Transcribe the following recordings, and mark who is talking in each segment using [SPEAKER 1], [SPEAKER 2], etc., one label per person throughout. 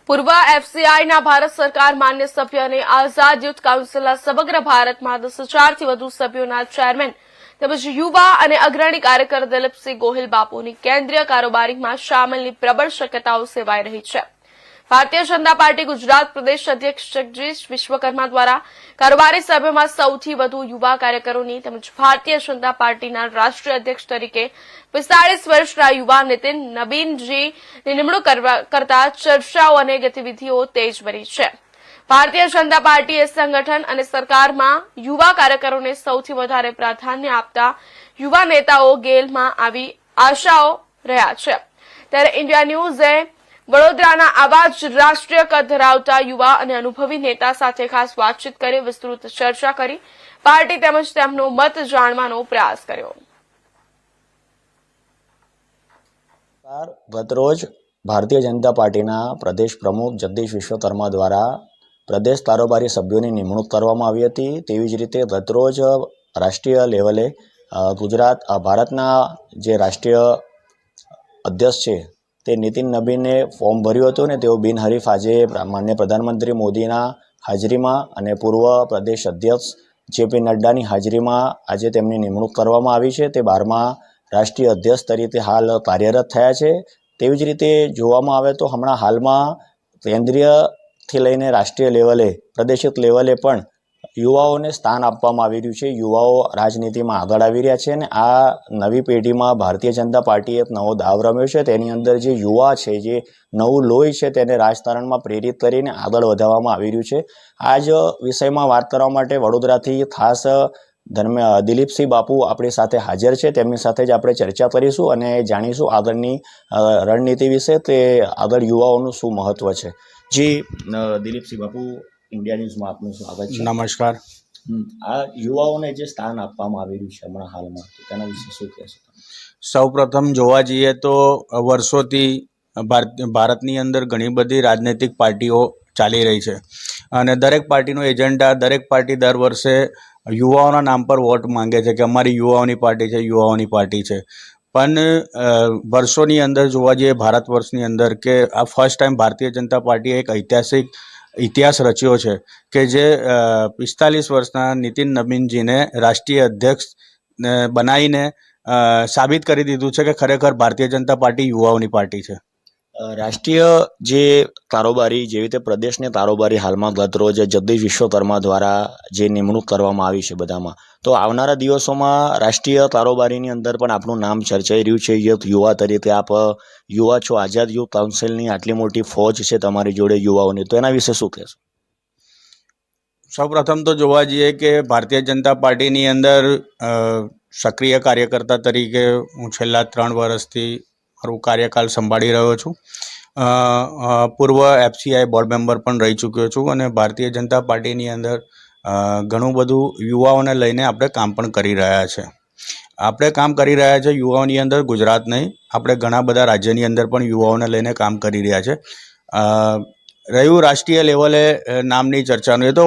[SPEAKER 1] પૂર્વ એફસીઆઈના ભારત સરકાર માન્ય સભ્ય અને આઝાદ યુથ કાઉન્સિલના સમગ્ર ભારતમાં 10,000થી વધુ સભ્યોના ચેરમેન તેમજ યુવા અને અગ્રણી કાર્યકર દિલીપસિંહ ગોહિલ બાપુની કેન્દ્રીય કારોબારીમાં સામેલની પ્રબળ શક્યતાઓ સેવાઈ રહી છે। ભારતીય જનતા પાર્ટી ગુજરાત પ્રદેશ અધ્યક્ષ જગદીશ વિશ્વકર્મા દ્વારા કારોબારી સભ્યોમાં સૌથી વધુ યુવા કાર્યકરોની તેમજ ભારતીય જનતા પાર્ટીના રાષ્ટ્રીય અધ્યક્ષ તરીકે 45 વર્ષના યુવા નીતિન નબીનજીની નિમણૂક કરતા ચર્ચાઓ અને ગતિવિધિઓ તેજ બની છે। ભારતીય જનતા પાર્ટીએ સંગઠન અને સરકારમાં યુવા કાર્યકરોને સૌથી વધારે પ્રાધાન્ય આપતા યુવા નેતાઓ ગેલમાં આવી આશાઓ રહ્યા છે। ત્યારે ઇન્ડિયા ન્યૂઝે વડોદરાના આવા જ રાષ્ટ્રીય કદ ધરાવતા યુવા અને અનુભવી નેતા સાથે ખાસ વાતચીત કરી વિસ્તૃત ચર્ચા કરી પાર્ટી તેમજ તેમનો મત જાણવાનો પ્રયાસ કર્યો।
[SPEAKER 2] ગતરોજ ભારતીય જનતા પાર્ટીના પ્રદેશ પ્રમુખ જગદીશ વિશ્વકર્મા દ્વારા પ્રદેશ કારોબારી સભ્યોની નિમણૂક કરવામાં આવી હતી। તેવી જ રીતે ગતરોજ રાષ્ટ્રીય લેવલે ભારતના જે રાષ્ટ્રીય અધ્યક્ષ છે તે નીતિન નબીને ફોર્મ ભર્યું હતું ને તેઓ બિનહરીફ આજે માન્ય પ્રધાનમંત્રી મોદીના હાજરીમાં અને પૂર્વ પ્રદેશ અધ્યક્ષ જેપી નડ્ડાની હાજરીમાં આજે તેમની નિમણૂક કરવામાં આવી છે। તે 12મા રાષ્ટ્રીય અધ્યક્ષ તરીકે હાલ કાર્યરત થયા છે। તેવી જ રીતે જોવામાં આવે તો હમણાં હાલમાં કેન્દ્રીયથી લઈને રાષ્ટ્રીય લેવલે પ્રાદેશિક લેવલે પણ યુવાઓને સ્થાન આપવામાં આવી રહ્યું છે। યુવાઓ રાજનીતિમાં આગળ આવી રહ્યા છે અને આ નવી પેઢીમાં ભારતીય જનતા પાર્ટીએ એક નવો દાવ રમ્યો છે। તેની અંદર જે યુવા છે, જે નવું લોહી છે, તેને રાજકારણમાં પ્રેરિત કરીને આગળ વધારવામાં આવી રહ્યું છે। આ જ વિષયમાં વાત કરવા માટે વડોદરાથી ખાસ દિલીપસિંહ બાપુ આપણી સાથે હાજર છે। તેમની સાથે જ આપણે ચર્ચા કરીશું અને જાણીશું આગળની રણનીતિ વિશે, તે આગળ યુવાઓનું શું મહત્વ છે। જી દિલીપસિંહ બાપુ, ઇન્ડિયા ન્યૂઝમાં આપનું સ્વાગત છે।
[SPEAKER 3] નમસ્કાર।
[SPEAKER 2] આ યુવાઓને જે સ્થાન આપવામાં આવી રહ્યું છે હમણાં હાલમાં, તેના વિશે શું કહેશો?
[SPEAKER 3] સૌપ્રથમ જોવા જઈએ તો વર્ષોથી ભારતની અંદર ઘણી બધી રાજનૈતિક પાર્ટીઓ ચાલી રહી છે અને દરેક પાર્ટીનો એજન્ડા, દરેક પાર્ટી દર વર્ષે યુવાઓના નામ પર વોટ માંગે છે કે અમારી યુવાઓની પાર્ટી છે, યુવાઓની પાર્ટી છે। પણ વર્ષોની અંદર જોવા જઈએ ભારત વર્ષની અંદર કે આ ફર્સ્ટ ટાઈમ ભારતીય જનતા પાર્ટીએ એક ઐતિહાસિક ઇતિહાસ રચ્યો છે કે જે 45 વર્ષના નીતિન નબીનજીને રાષ્ટ્રીય અધ્યક્ષ બનાવીને સાબિત કરી દીધું છે કે ખરેખર ભારતીય જનતા પાર્ટી યુવાઓની પાર્ટી છે।
[SPEAKER 2] રાષ્ટ્રીય જે કારોબારી, જેવી રીતે પ્રદેશની કારોબારી હાલમાં ગતરોજ જગદીશ વિશ્વકર્મા દ્વારા જે નિમણૂક કરવામાં આવી છે બધામાં, તો આવનારા દિવસોમાં રાષ્ટ્રીય કારોબારીની અંદર પણ આપનું નામ ચર્ચાઈ રહ્યું છે। યુવા તરીકે આપ યુવા છો, આઝાદ યુથ કાઉન્સિલની આટલી મોટી ફોજ છે તમારી જોડે યુવાઓની, તો એના વિશે શું કહેશો?
[SPEAKER 3] સૌપ્રથમ તો જોવા જઈએ કે ભારતીય જનતા પાર્ટીની અંદર સક્રિય કાર્યકર્તા તરીકે હું છેલ્લા 3 વર્ષથી મારું કાર્યકાળ સંભાળી રહ્યો છું। પૂર્વ એફસીઆઈ બોર્ડ મેમ્બર પણ રહી ચૂક્યો છું અને ભારતીય જનતા પાર્ટીની અંદર ઘણું બધું યુવાઓને લઈને આપણે કામ પણ કરી રહ્યા છે। આપણે કામ કરી રહ્યા છે યુવાઓની અંદર, ગુજરાત નહીં, આપણે ઘણા બધા રાજ્યની અંદર પણ યુવાઓને લઈને કામ કરી રહ્યા છે। રહ્યું રાષ્ટ્રીય લેવલે નામની ચર્ચાનું, એ તો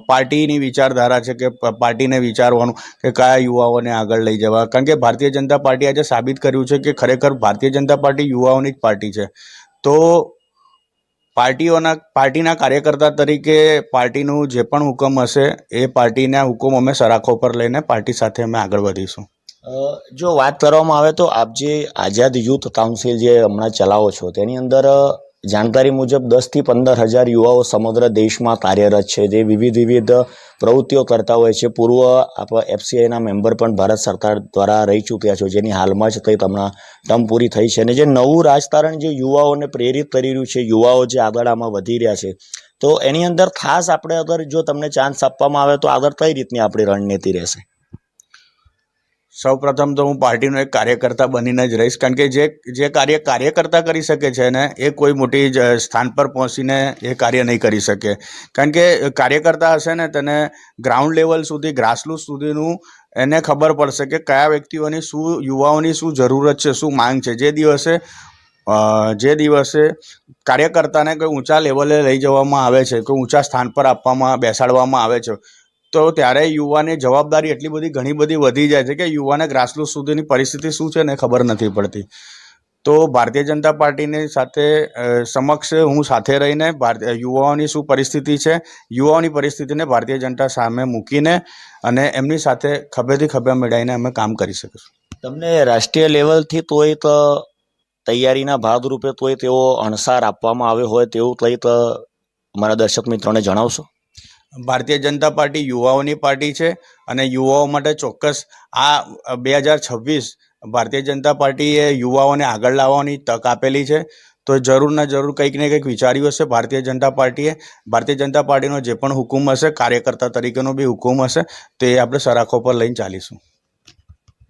[SPEAKER 3] પાર્ટીની વિચારધારા છે કે પાર્ટીને વિચારવાનું કે કયા યુવાઓને આગળ લઈ જવા, કારણ કે ભારતીય જનતા પાર્ટી આજે સાબિત કર્યું છે કે ખરેખર ભારતીય જનતા પાર્ટી યુવાઓની જ પાર્ટી છે। તો પાર્ટીના કાર્યકર્તા તરીકે પાર્ટીનું જે પણ હુકમ હશે એ પાર્ટીના હુકમ અમે સરાખો પર લઈને પાર્ટી સાથે અમે આગળ વધીશું।
[SPEAKER 2] જો વાત કરવામાં આવે તો આપ જે આઝાદ યુથ કાઉન્સિલ જે હમણાં ચલાવો છો, તેની અંદર જાણકારી મુજબ 10,000થી 15,000 યુવાઓ સમગ્ર દેશમાં કાર્યરત છે, જે વિવિધ પ્રવૃત્તિઓ કરતા હોય છે। પૂર્વ એફસીઆઈના મેમ્બર પણ ભારત સરકાર દ્વારા રહી ચૂક્યા છો, જેની હાલમાં જ કંઈક હમણાં ટર્મ પૂરી થઈ છે। અને જે નવું રાજકારણ જે યુવાઓને પ્રેરિત કરી રહ્યું છે, યુવાઓ જે આગળ આમાં વધી રહ્યા છે, તો એની અંદર ખાસ આપણે અગર જો તમને ચાન્સ આપવામાં આવે તો આગળ કઈ રીતની આપણી રણનીતિ રહેશે?
[SPEAKER 3] સૌપ્રથમ તો હું પાર્ટીનો એક કાર્યકર્તા બનીને જ રહીશ, કારણ કે જે કાર્યકર્તા કરી શકે છે ને એ કોઈ મોટી સ્થાન પર પહોંચીને એ કાર્ય નહીં કરી શકે। કારણ કે કાર્યકર્તા હશે ને તેને ગ્રાઉન્ડ લેવલ સુધી, ગ્રાસરૂટ સુધીનું એને ખબર પડશે કે કયા વ્યક્તિઓની શું, યુવાઓની શું જરૂરત છે, શું માંગ છે। જે દિવસે કાર્યકર્તાને કોઈ ઊંચા લેવલે લઈ જવામાં આવે છે, કોઈ ઊંચા સ્થાન પર બેસાડવામાં આવે છે, તો ત્યારે યુવાને જવાબદારી એટલી બધી ઘણી બધી વધી જાય છે કે યુવાને ગ્રાસરૂટ સુધીની પરિસ્થિતિ શું છે ને ખબર નથી પડતી। તો ભારતીય જનતા પાર્ટીની સાથે સમક્ષ હું સાથે રહીને યુવાઓની શું પરિસ્થિતિ છે, યુવાઓની પરિસ્થિતિને ભારતીય જનતા સામે મૂકીને અને એમની સાથે ખભેથી ખભે મિલાઈને અમે કામ કરી શકીશું.
[SPEAKER 2] તમને રાષ્ટ્રીય લેવલથી તોય તો તૈયારીના ભાગરૂપે તોય તેવો અણસાર આપવામાં આવ્યો હોય તેવું તોય તો અમારા દર્શક મિત્રોને જણાવશો?
[SPEAKER 3] ભારતીય જનતા પાર્ટી યુવાઓની પાર્ટી છે અને યુવાઓ માટે ચોક્કસ આ 2026 ભારતીય જનતા પાર્ટીએ યુવાઓને આગળ લાવવાની તક આપેલી છે. તો જરૂર ને જરૂર કંઈક ને કંઈક વિચાર્યું હશે ભારતીય જનતા પાર્ટીએ. ભારતીય જનતા પાર્ટીનો જે પણ હુકુમ હશે, કાર્યકર્તા તરીકેનો બી હુકુમ હશે, તે આપણે સરાખો પર લઈને ચાલીશું.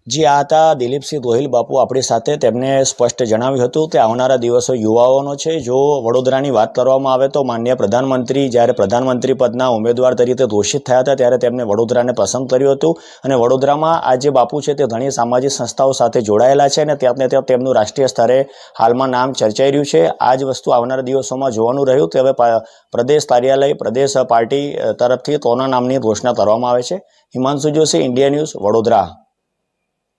[SPEAKER 2] જે આ હતા દિલીપસિંહ ગોહિલ બાપુ આપણી સાથે. તેમને સ્પષ્ટ જણાવ્યું હતું કે આવનારા દિવસો યુવાઓનો છે. જો વડોદરાની વાત કરવામાં આવે તો માનનીય પ્રધાનમંત્રી જ્યારે પ્રધાનમંત્રી પદના ઉમેદવાર તરીકે ઘોષિત થયા હતા ત્યારે તેમને વડોદરાને પસંદ કર્યું હતું અને વડોદરામાં આ જે બાપુ છે તે ઘણી સામાજિક સંસ્થાઓ સાથે જોડાયેલા છે અને ત્યાં તેમનું રાષ્ટ્રીય સ્તરે હાલમાં નામ ચર્ચાઈ રહ્યું છે. આ જ વસ્તુ આવનારા દિવસોમાં જોવાનું રહ્યું કે હવે પ્રદેશ કાર્યાલય, પ્રદેશ પાર્ટી તરફથી તોના નામની ઘોષણા કરવામાં આવે છે. Himanshu Joshi, India news, Vadodara.